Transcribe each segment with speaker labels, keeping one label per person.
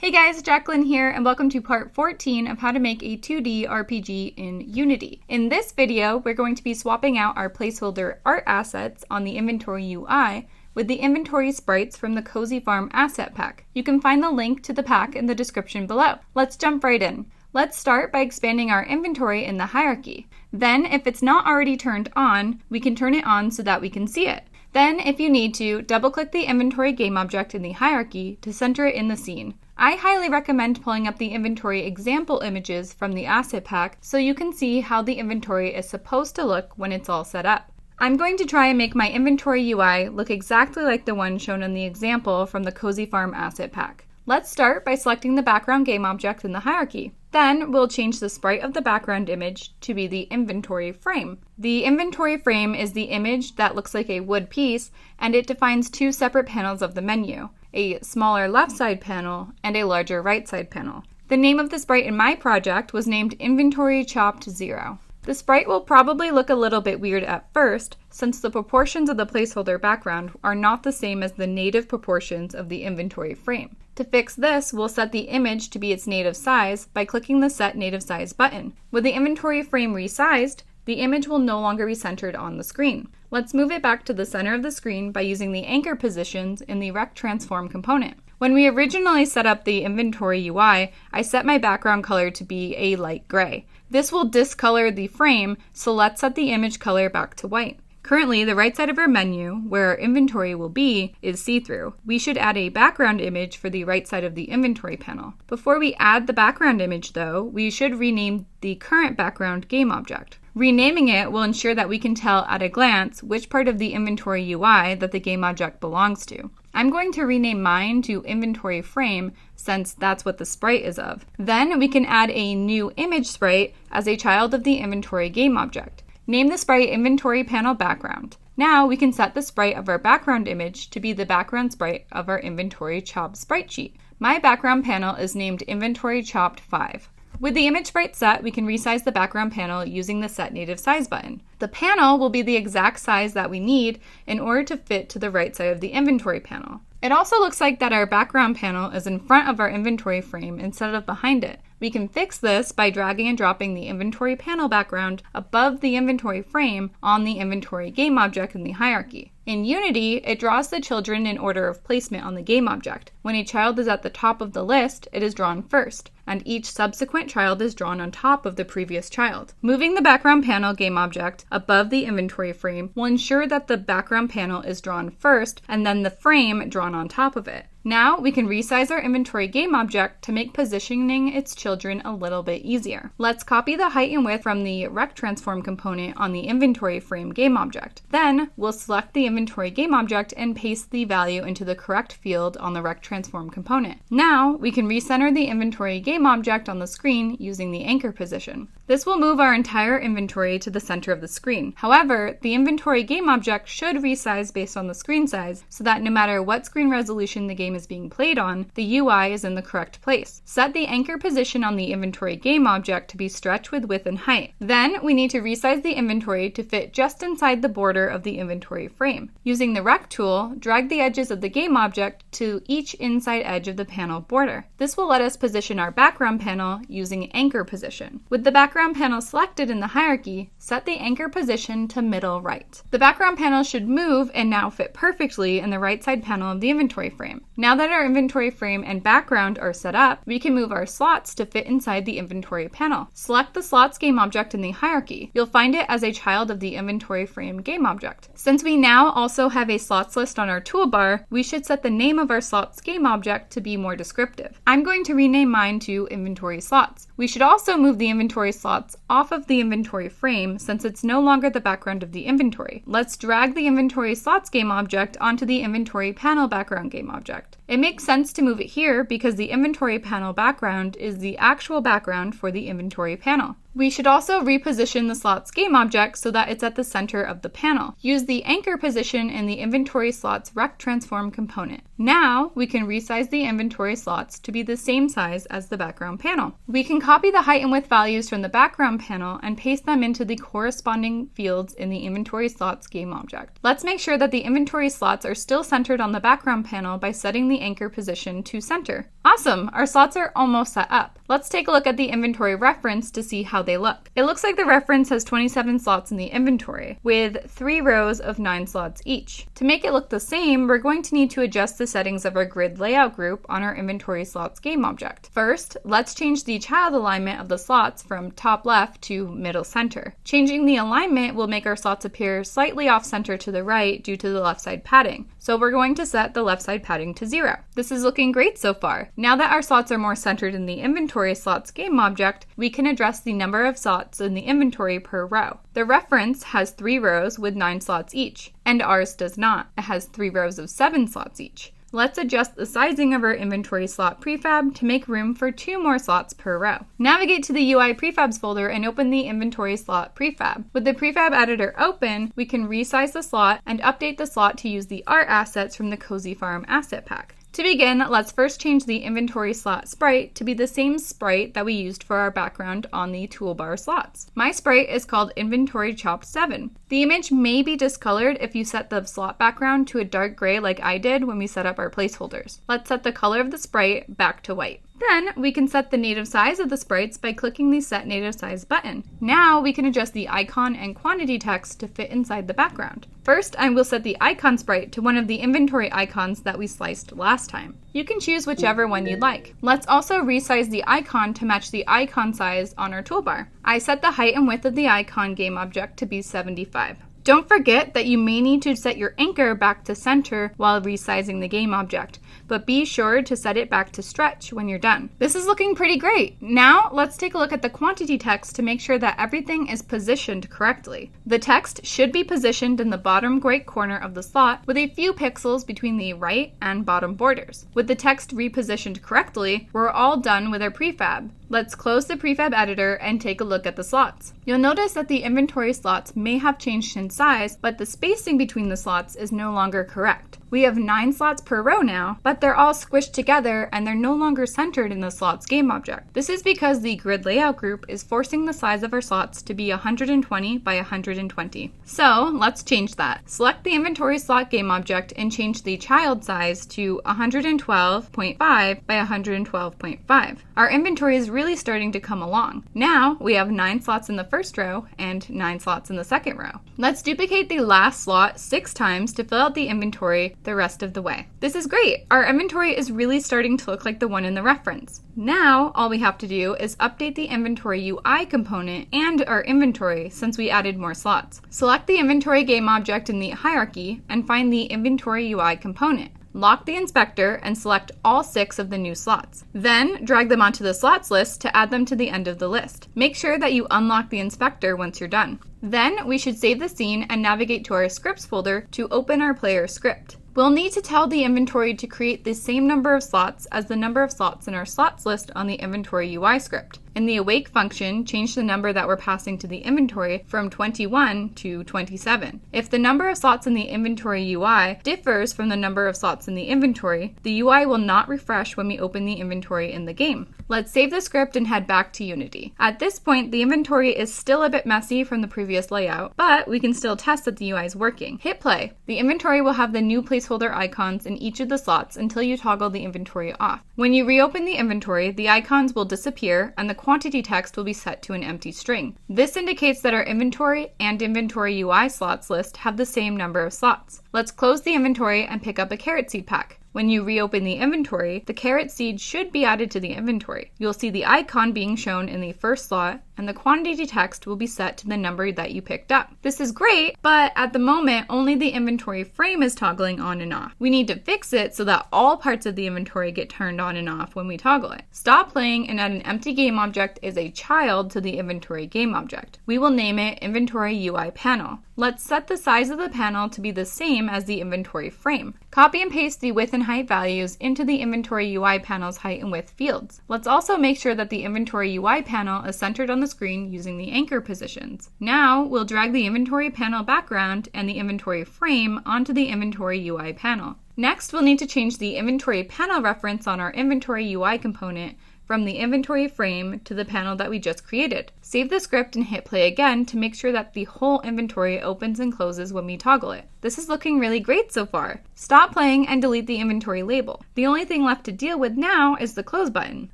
Speaker 1: Hey guys, Jacqueline here, and welcome to part 14 of how to make a 2D RPG in Unity. In this video, we're going to be swapping out our placeholder art assets on the inventory UI with the inventory sprites from the Cozy Farm asset pack. You can find the link to the pack in the description below. Let's jump right in. Let's start by expanding our inventory in the hierarchy. Then, if it's not already turned on, we can turn it on so that we can see it. Then, if you need to, double-click the inventory game object in the hierarchy to center it in the scene. I highly recommend pulling up the inventory example images from the asset pack so you can see how the inventory is supposed to look when it's all set up. I'm going to try and make my inventory UI look exactly like the one shown in the example from the Cozy Farm asset pack. Let's start by selecting the background game object in the hierarchy. Then we'll change the sprite of the background image to be the inventory frame. The inventory frame is the image that looks like a wood piece, and it defines two separate panels of the menu, a smaller left side panel and a larger right side panel. The name of the sprite in my project was named Inventory Chopped 0. The sprite will probably look a little bit weird at first, since the proportions of the placeholder background are not the same as the native proportions of the inventory frame. To fix this, we'll set the image to be its native size by clicking the Set Native Size button. With the inventory frame resized, the image will no longer be centered on the screen. Let's move it back to the center of the screen by using the anchor positions in the Rect Transform component. When we originally set up the inventory UI, I set my background color to be a light gray. This will discolor the frame, so let's set the image color back to white. Currently, the right side of our menu, where our inventory will be, is see-through. We should add a background image for the right side of the inventory panel. Before we add the background image, though, we should rename the current background game object. Renaming it will ensure that we can tell at a glance which part of the inventory UI that the game object belongs to. I'm going to rename mine to inventory frame since that's what the sprite is of. Then we can add a new image sprite as a child of the inventory game object. Name the sprite inventory panel background. Now we can set the sprite of our background image to be the background sprite of our inventory chopped sprite sheet. My background panel is named inventory chopped 5. With the image sprite set, we can resize the background panel using the Set Native Size button. The panel will be the exact size that we need in order to fit to the right side of the inventory panel. It also looks like that our background panel is in front of our inventory frame instead of behind it. We can fix this by dragging and dropping the inventory panel background above the inventory frame on the inventory game object in the hierarchy. In Unity, it draws the children in order of placement on the game object. When a child is at the top of the list, it is drawn first, and each subsequent child is drawn on top of the previous child. Moving the background panel game object above the inventory frame will ensure that the background panel is drawn first and then the frame drawn on top of it. Now we can resize our inventory game object to make positioning its children a little bit easier. Let's copy the height and width from the Rect Transform component on the inventory frame game object. Then we'll select the inventory game object and paste the value into the correct field on the Rect Transform component. Now we can recenter the inventory game object on the screen using the anchor position. This will move our entire inventory to the center of the screen. However, the inventory game object should resize based on the screen size so that no matter what screen resolution the game is being played on, the UI is in the correct place. Set the anchor position on the inventory game object to be stretched with width and height. Then we need to resize the inventory to fit just inside the border of the inventory frame. Using the Rect tool, drag the edges of the game object to each inside edge of the panel border. This will let us position our background panel using anchor position. With the background panel selected in the hierarchy, set the anchor position to middle right. The background panel should move and now fit perfectly in the right side panel of the inventory frame. Now that our inventory frame and background are set up, we can move our slots to fit inside the inventory panel. Select the slots game object in the hierarchy. You'll find it as a child of the inventory frame game object. Since we now also have a slots list on our toolbar, we should set the name of our slots game object to be more descriptive. I'm going to rename mine to inventory slots. We should also move the inventory slots off of the inventory frame since it's no longer the background of the inventory. Let's drag the inventory slots game object onto the inventory panel background game object. It makes sense to move it here because the inventory panel background is the actual background for the inventory panel. We should also reposition the slots game object so that it's at the center of the panel. Use the anchor position in the inventory slots Rect Transform component. Now we can resize the inventory slots to be the same size as the background panel. We can copy the height and width values from the background panel and paste them into the corresponding fields in the inventory slots game object. Let's make sure that the inventory slots are still centered on the background panel by setting the the anchor position to center. Awesome! Our slots are almost set up. Let's take a look at the inventory reference to see how they look. It looks like the reference has 27 slots in the inventory, with 3 rows of 9 slots each. To make it look the same, we're going to need to adjust the settings of our grid layout group on our inventory slots game object. First, let's change the child alignment of the slots from top left to middle center. Changing the alignment will make our slots appear slightly off center to the right due to the left side padding. So we're going to set the left side padding to 0. This is looking great so far. Now that our slots are more centered in the inventory slots game object, we can address the number of slots in the inventory per row. The reference has 3 rows with 9 slots each, and ours does not. It has 3 rows of 7 slots each. Let's adjust the sizing of our inventory slot prefab to make room for 2 more slots per row. Navigate to the UI prefabs folder and open the inventory slot prefab. With the prefab editor open, we can resize the slot and update the slot to use the art assets from the Cozy Farm asset pack. To begin, let's first change the inventory slot sprite to be the same sprite that we used for our background on the toolbar slots. My sprite is called Inventory Chopped 7. The image may be discolored if you set the slot background to a dark gray like I did when we set up our placeholders. Let's set the color of the sprite back to white. Then we can set the native size of the sprites by clicking the Set Native Size button. Now we can adjust the icon and quantity text to fit inside the background. First, I will set the icon sprite to one of the inventory icons that we sliced last time. You can choose whichever one you'd like. Let's also resize the icon to match the icon size on our toolbar. I set the height and width of the icon game object to be 75. Don't forget that you may need to set your anchor back to center while resizing the game object, but be sure to set it back to stretch when you're done. This is looking pretty great. Now let's take a look at the quantity text to make sure that everything is positioned correctly. The text should be positioned in the bottom right corner of the slot with a few pixels between the right and bottom borders. With the text repositioned correctly, we're all done with our prefab. Let's close the prefab editor and take a look at the slots. You'll notice that the inventory slots may have changed in size, but the spacing between the slots is no longer correct. We have 9 slots per row now, but they're all squished together and they're no longer centered in the slots game object. This is because the grid layout group is forcing the size of our slots to be 120 by 120. So let's change that. Select the inventory slot game object and change the child size to 112.5 by 112.5. Our inventory is really starting to come along. Now we have 9 slots in the first row and 9 slots in the second row. Let's duplicate the last slot 6 times to fill out the inventory the rest of the way. This is great. Our inventory is really starting to look like the one in the reference. Now all we have to do is update the inventory UI component and our inventory since we added more slots. Select the inventory game object in the hierarchy and find the inventory UI component. Lock the inspector and select all 6 of the new slots. Then drag them onto the slots list to add them to the end of the list. Make sure that you unlock the inspector once you're done. Then we should save the scene and navigate to our scripts folder to open our player script. We'll need to tell the inventory to create the same number of slots as the number of slots in our slots list on the inventory UI script. In the awake function, change the number that we're passing to the inventory from 21 to 27. If the number of slots in the inventory UI differs from the number of slots in the inventory, the UI will not refresh when we open the inventory in the game. Let's save the script and head back to Unity. At this point, the inventory is still a bit messy from the previous layout, but we can still test that the UI is working. Hit play. The inventory will have the new placeholder icons in each of the slots until you toggle the inventory off. When you reopen the inventory, the icons will disappear and the quantity text will be set to an empty string. This indicates that our inventory and inventory UI slots list have the same number of slots. Let's close the inventory and pick up a carrot seed pack. When you reopen the inventory, the carrot seed should be added to the inventory. You'll see the icon being shown in the first slot, and the quantity text will be set to the number that you picked up. This is great, but at the moment, only the inventory frame is toggling on and off. We need to fix it so that all parts of the inventory get turned on and off when we toggle it. Stop playing and add an empty game object as a child to the inventory game object. We will name it Inventory UI Panel. Let's set the size of the panel to be the same as the inventory frame. Copy and paste the width and height values into the inventory UI panel's height and width fields. Let's also make sure that the inventory UI panel is centered on the screen using the anchor positions. Now we'll drag the inventory panel background and the inventory frame onto the inventory UI panel. Next, we'll need to change the inventory panel reference on our inventory UI component from the inventory frame to the panel that we just created. Save the script and hit play again to make sure that the whole inventory opens and closes when we toggle it. This is looking really great so far. Stop playing and delete the inventory label. The only thing left to deal with now is the close button.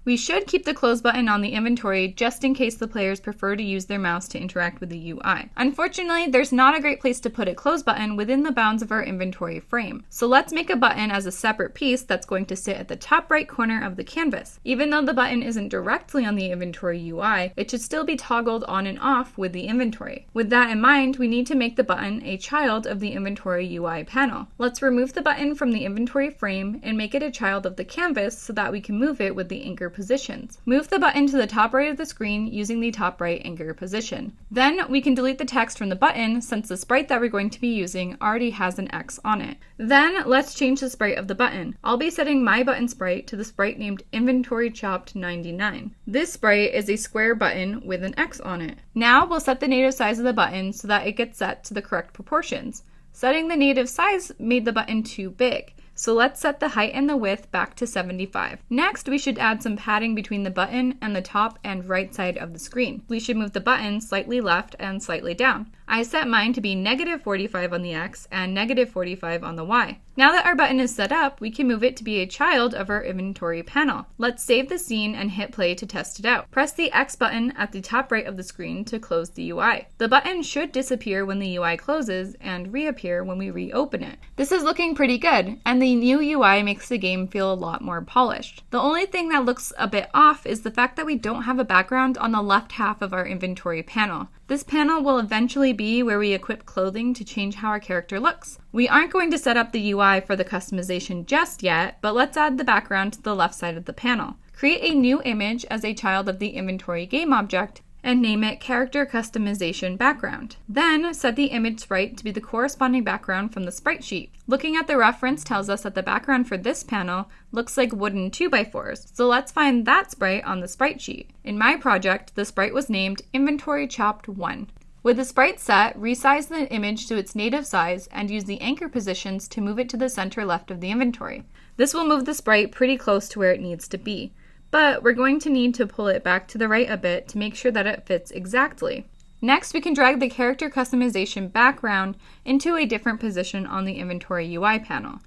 Speaker 1: We should keep the close button on the inventory just in case the players prefer to use their mouse to interact with the UI. Unfortunately, there's not a great place to put a close button within the bounds of our inventory frame. So let's make a button as a separate piece that's going to sit at the top right corner of the canvas. Even though the button isn't directly on the inventory UI, it should still be toggled on and off with the inventory. With that in mind, we need to make the button a child of the inventory UI panel. Let's remove the button from the inventory frame and make it a child of the canvas so that we can move it with the anchor positions. Move the button to the top right of the screen using the top right anchor position. Then we can delete the text from the button since the sprite that we're going to be using already has an X on it. Then let's change the sprite of the button. I'll be setting my button sprite to the sprite named Inventory Chopped 99. This sprite is a square button with an X on it. Now we'll set the native size of the button so that it gets set to the correct proportions. Setting the native size made the button too big, so let's set the height and the width back to 75. Next, we should add some padding between the button and the top and right side of the screen. We should move the button slightly left and slightly down. I set mine to be -45 on the X and -45 on the Y. Now that our button is set up, we can move it to be a child of our inventory panel. Let's save the scene and hit play to test it out. Press the X button at the top right of the screen to close the UI. The button should disappear when the UI closes and reappear when we reopen it. This is looking pretty good, and the new UI makes the game feel a lot more polished. The only thing that looks a bit off is the fact that we don't have a background on the left half of our inventory panel. This panel will eventually be where we equip clothing to change how our character looks. We aren't going to set up the UI for the customization just yet, but let's add the background to the left side of the panel. Create a new image as a child of the inventory game object and name it Character Customization Background. Then set the image sprite to be the corresponding background from the sprite sheet. Looking at the reference tells us that the background for this panel looks like wooden 2x4s, so let's find that sprite on the sprite sheet. In my project, the sprite was named Inventory Chopped 1. With the sprite set, resize the image to its native size and use the anchor positions to move it to the center left of the inventory. This will move the sprite pretty close to where it needs to be, but we're going to need to pull it back to the right a bit to make sure that it fits exactly. Next, we can drag the character customization background into a different position on the inventory UI panel.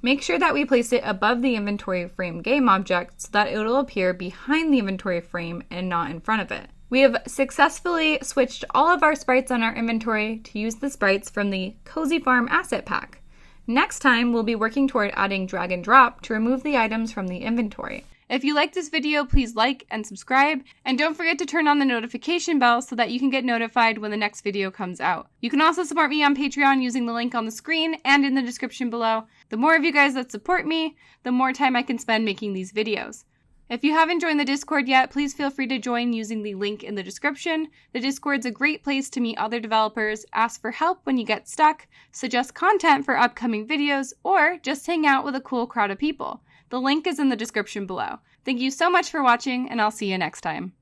Speaker 1: Make sure that we place it above the inventory frame game object so that it will appear behind the inventory frame and not in front of it. We have successfully switched all of our sprites on our inventory to use the sprites from the Cozy Farm asset pack. Next time, we'll be working toward adding drag and drop to remove the items from the inventory. If you like this video, please like and subscribe, and don't forget to turn on the notification bell so that you can get notified when the next video comes out. You can also support me on Patreon using the link on the screen and in the description below. The more of you guys that support me, the more time I can spend making these videos. If you haven't joined the Discord yet, please feel free to join using the link in the description. The Discord's a great place to meet other developers, ask for help when you get stuck, suggest content for upcoming videos, or just hang out with a cool crowd of people. The link is in the description below. Thank you so much for watching, and I'll see you next time.